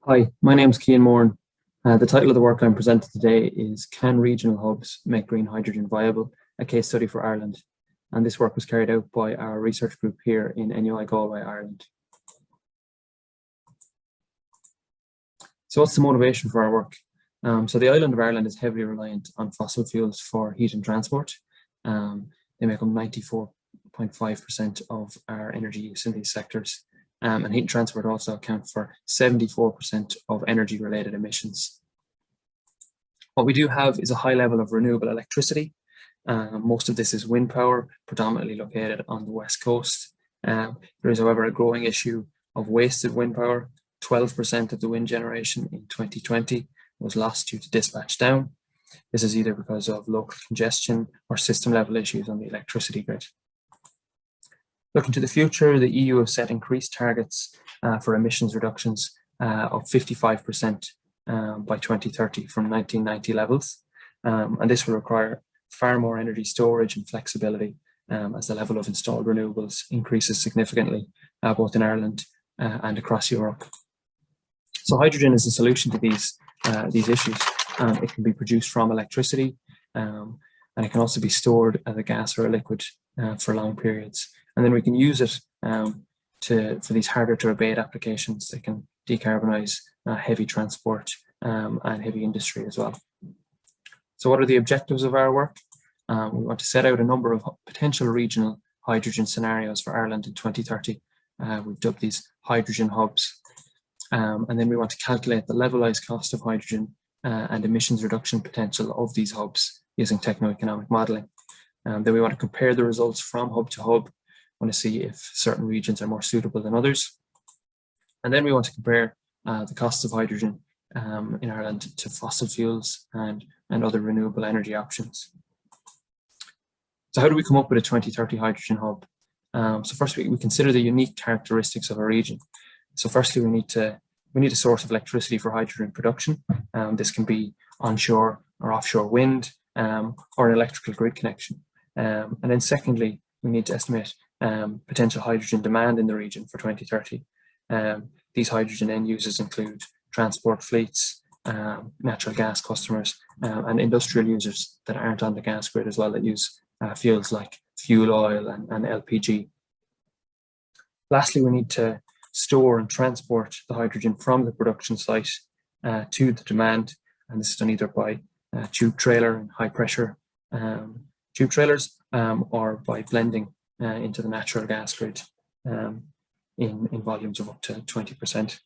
Hi, my name is Cian Moran. The title of the work I'm presenting today is Can Regional Hubs Make Green Hydrogen Viable? A Case Study for Ireland. And this work was carried out by our research group here in NUI Galway, Ireland. So what's the motivation for our work? So the island of Ireland is heavily reliant on fossil fuels for heat and transport. They make up 94.5% of our energy use in these sectors. And heat and transport also account for 74% of energy-related emissions. What we do have is a high level of renewable electricity. Most of this is wind power, predominantly located on the west coast. There is, however, a growing issue of wasted wind power. 12% of the wind generation in 2020 was lost due to dispatch down. This is either because of local congestion or system level issues on the electricity grid. Looking to the future, the EU have set increased targets for emissions reductions of 55% by 2030 from 1990 levels. And this will require far more energy storage and flexibility as the level of installed renewables increases significantly, both in Ireland and across Europe. So hydrogen is a solution to these issues. It can be produced from electricity, and it can also be stored as a gas or a liquid for long periods. And then we can use it for these harder to abate applications that can decarbonize heavy transport and heavy industry as well. So what are the objectives of our work? We want to set out a number of potential regional hydrogen scenarios for Ireland in 2030. We've dubbed these hydrogen hubs. And then we want to calculate the levelized cost of hydrogen and emissions reduction potential of these hubs using techno-economic modeling. Then we want to compare the results from hub to hub. Want to see if certain regions are more suitable than others. And then we want to compare the costs of hydrogen in Ireland to fossil fuels and other renewable energy options. So how do we come up with a 2030 hydrogen hub? So first we consider the unique characteristics of a region. So firstly, we need a source of electricity for hydrogen production. This can be onshore or offshore wind or an electrical grid connection. And then secondly, we need to estimate potential hydrogen demand in the region for 2030. These hydrogen end users include transport fleets, natural gas customers, and industrial users that aren't on the gas grid as well, that use fuels like fuel oil and LPG. Lastly, we need to store and transport the hydrogen from the production site to the demand, and this is done either by tube trailer and high pressure tube trailers or by blending into the natural gas grid in volumes of up to 20%.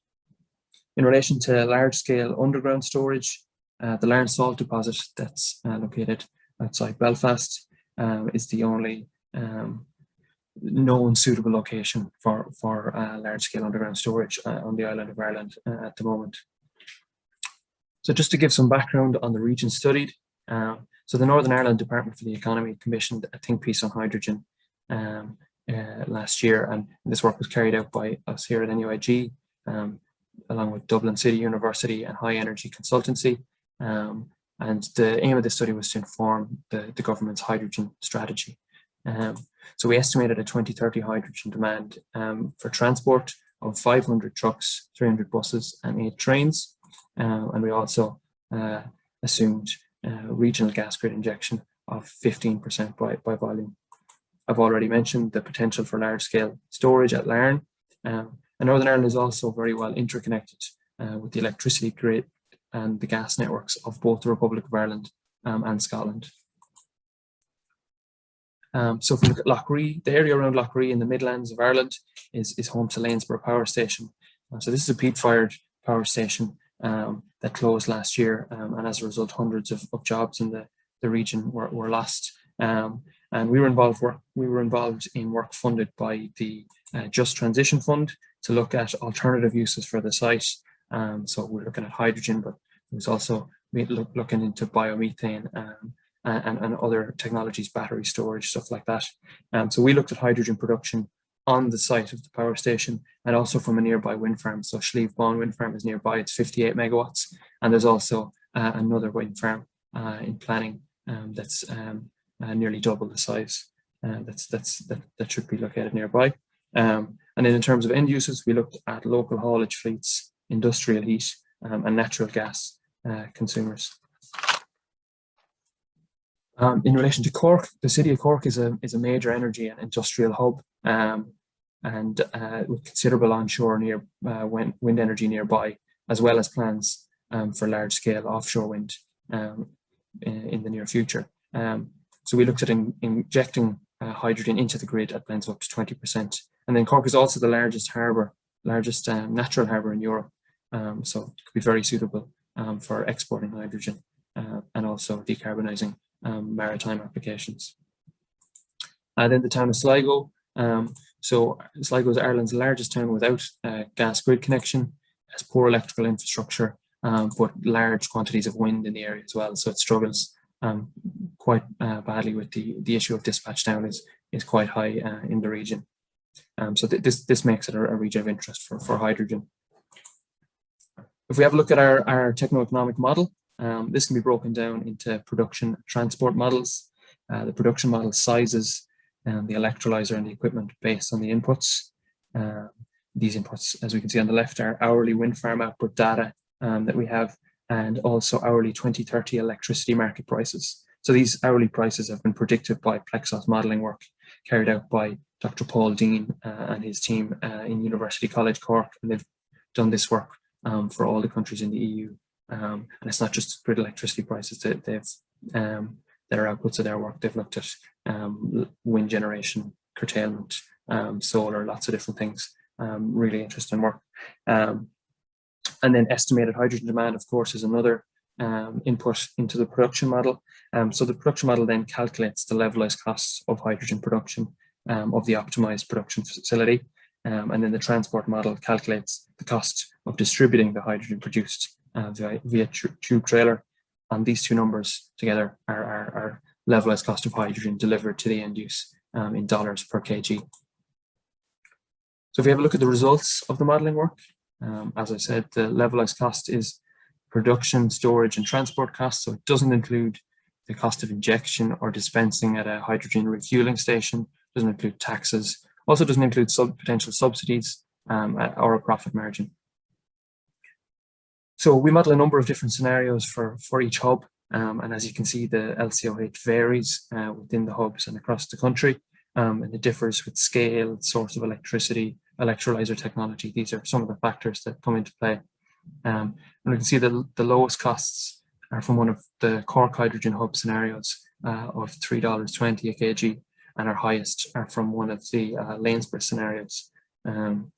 In relation to large-scale underground storage, the Larne Salt deposit that's located outside Belfast is the only known suitable location for large-scale underground storage on the island of Ireland at the moment. So just to give some background on the region studied, so the Northern Ireland Department for the Economy commissioned a think piece on hydrogen last year, and this work was carried out by us here at NUIG, along with Dublin City University and High Energy Consultancy. And the aim of this study was to inform the government's hydrogen strategy. So we estimated a 2030 hydrogen demand for transport of 500 trucks, 300 buses, and 8 trains. And we also assumed regional gas grid injection of 15% by volume. I've already mentioned the potential for large-scale storage at Larne. And Northern Ireland is also very well interconnected with the electricity grid and the gas networks of both the Republic of Ireland and Scotland. So if we look at Loughree, the area around Loughree in the Midlands of Ireland is home to Lanesborough Power Station. So this is a peat-fired power station that closed last year, and as a result, hundreds of jobs in the region were lost. And we were involved in work funded by the Just Transition Fund to look at alternative uses for the site. So we're looking at hydrogen, but it was also looking into biomethane and other technologies, battery storage, stuff like that. So we looked at hydrogen production on the site of the power station and also from a nearby wind farm. So Slieve Bawn wind farm is nearby, it's 58 megawatts. And there's also another wind farm in planning that's nearly double the size. That should be located nearby. And then in terms of end uses, we looked at local haulage fleets industrial heat, and natural gas consumers. In relation to Cork, the city of Cork is a major energy and industrial hub, and with considerable onshore wind energy nearby, as well as plans for large-scale offshore wind in the near future. So we looked at injecting hydrogen into the grid at blends up to 20%. And then Cork is also the largest natural harbour in Europe, so it could be very suitable for exporting hydrogen and also decarbonising maritime applications. And then the town of Sligo. So Sligo is Ireland's largest town without a gas grid connection, has poor electrical infrastructure, but large quantities of wind in the area as well. So it struggles quite badly with the issue of dispatch down is quite high in the region. So this makes it a region of interest for hydrogen. If we have a look at our techno-economic model, this can be broken down into production and transport models. The production model sizes the electrolyzer and the equipment based on the inputs. These inputs, as we can see on the left, are hourly wind farm output data that we have, and also hourly 2030 electricity market prices. So these hourly prices have been predicted by Plexos modelling work carried out by Dr. Paul Dean and his team in University College Cork, and they've done this work for all the countries in the EU. And it's not just grid electricity prices that that are outputs of their work. They've looked at wind generation, curtailment, solar, lots of different things. Really interesting work. And then estimated hydrogen demand, of course, is another input into the production model. So the production model then calculates the levelized costs of hydrogen production of the optimized production facility. And then the transport model calculates the cost of distributing the hydrogen produced via tube trailer. And these two numbers together are levelized cost of hydrogen delivered to the end use in dollars per kg. So if we have a look at the results of the modeling work, as I said, the levelized cost is production, storage, and transport costs. So it doesn't include the cost of injection or dispensing at a hydrogen refueling station, doesn't include taxes, also doesn't include potential subsidies or a profit margin. So we model a number of different scenarios for each hub. And as you can see, the LCOH varies within the hubs and across the country. And it differs with scale, source of electricity, electrolyzer technology. These are some of the factors that come into play. And we can see the lowest costs are from one of the Cork hydrogen hub scenarios of $3.20 a kg, and our highest are from one of the Lanesborough scenarios of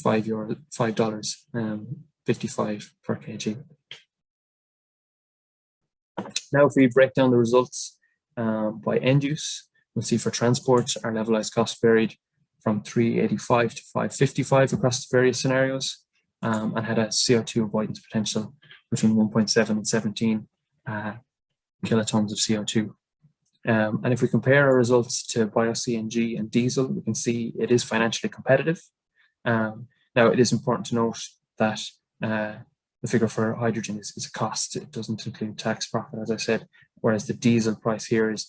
$5.55 per kg. Now, if we break down the results by end use, we'll see for transport, our levelized cost varied from $3.85 to $5.55 across the various scenarios, and had a CO2 avoidance potential between 1.7 and 17 kilotons of CO2. And if we compare our results to bio-CNG and diesel, we can see it is financially competitive. Now, it is important to note that the figure for hydrogen is a cost. It doesn't include tax profit, as I said, whereas the diesel price here is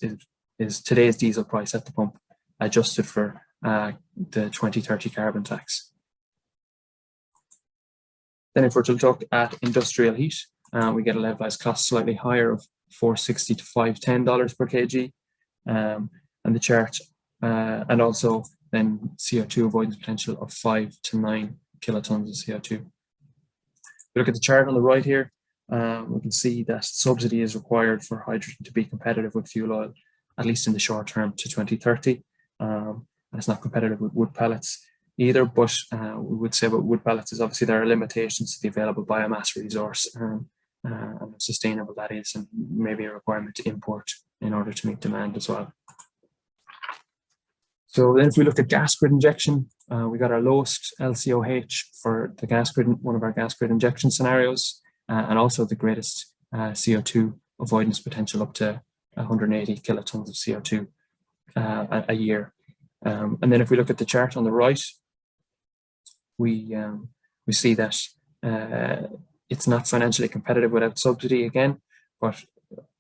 today's diesel price at the pump, adjusted for the 2030 carbon tax. Then if we're to look at industrial heat, we get a levelized cost slightly higher of $4.60 to $5.10 per kg. And the chart, and also then CO2 avoidance potential of 5 to 9 kilotons of CO2. If we look at the chart on the right here, we can see that subsidy is required for hydrogen to be competitive with fuel oil, at least in the short term to 2030. And it's not competitive with wood pellets either, but we would say about wood pellets is obviously there are limitations to the available biomass resource and how sustainable that is, and maybe a requirement to import in order to meet demand as well. So then if we look at gas grid injection, we got our lowest LCOH for the gas grid, one of our gas grid injection scenarios, and also the greatest CO2 avoidance potential, up to 180 kilotons of CO2 a year. And then if we look at the chart on the right, we see that it's not financially competitive without subsidy again, but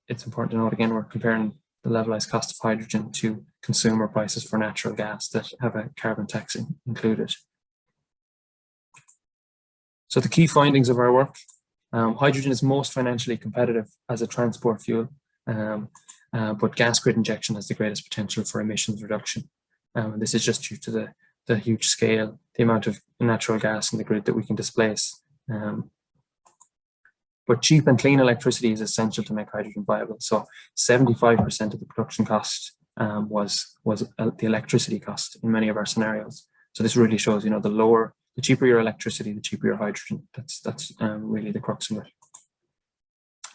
it's important to note again, we're comparing the levelized cost of hydrogen to consumer prices for natural gas that have a carbon tax included. So the key findings of our work: hydrogen is most financially competitive as a transport fuel, but gas grid injection has the greatest potential for emissions reduction. This is just due to the huge scale, the amount of natural gas in the grid that we can displace. But cheap and clean electricity is essential to make hydrogen viable. So 75% of the production cost was the electricity cost in many of our scenarios. So this really shows, the cheaper your electricity, the cheaper your hydrogen. That's really the crux of it.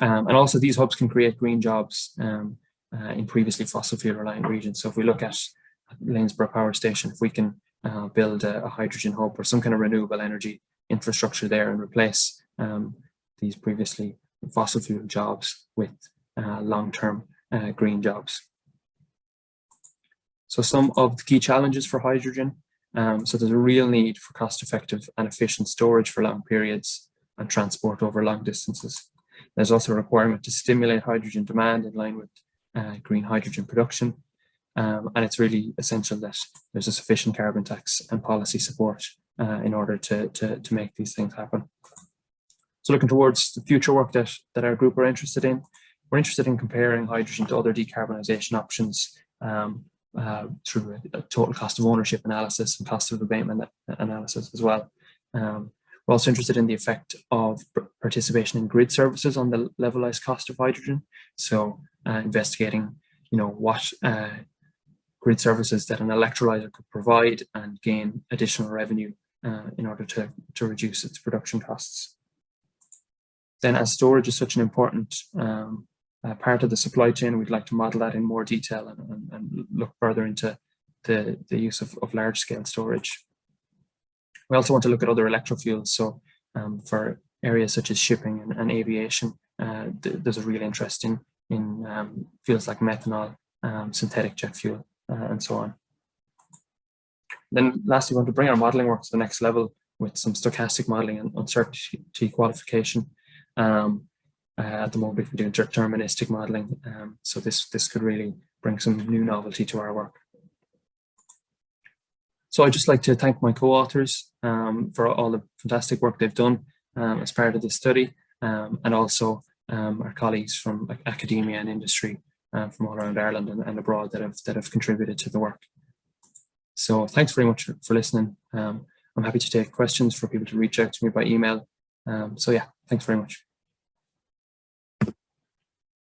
And also these hubs can create green jobs in previously fossil fuel reliant regions. So if we look at Lanesborough Power Station, if we can build a hydrogen hub or some kind of renewable energy infrastructure there and replace these previously fossil fuel jobs with long-term green jobs. So some of the key challenges for hydrogen. So there's a real need for cost-effective and efficient storage for long periods and transport over long distances. There's also a requirement to stimulate hydrogen demand in line with green hydrogen production. And it's really essential that there's a sufficient carbon tax and policy support in order to make these things happen. So looking towards the future work that our group are interested in, we're interested in comparing hydrogen to other decarbonisation options through a total cost of ownership analysis and cost of abatement analysis as well. We're also interested in the effect of participation in grid services on the levelized cost of hydrogen. So investigating, what grid services that an electrolyzer could provide and gain additional revenue in order to reduce its production costs. Then, as storage is such an important part of the supply chain, we'd like to model that in more detail and look further into the use of large-scale storage. We also want to look at other electrofuels. So for areas such as shipping and aviation, there's a real interest in fuels like methanol, synthetic jet fuel, and so on. Then lastly, we want to bring our modeling work to the next level with some stochastic modeling and uncertainty qualification. At the moment, we've been doing deterministic modeling, so this could really bring some new novelty to our work. So I'd just like to thank my co-authors for all the fantastic work they've done as part of this study, and also our colleagues from academia and industry from all around Ireland and abroad that have contributed to the work. So thanks very much for listening. I'm happy to take questions for people to reach out to me by email. So yeah, thanks very much.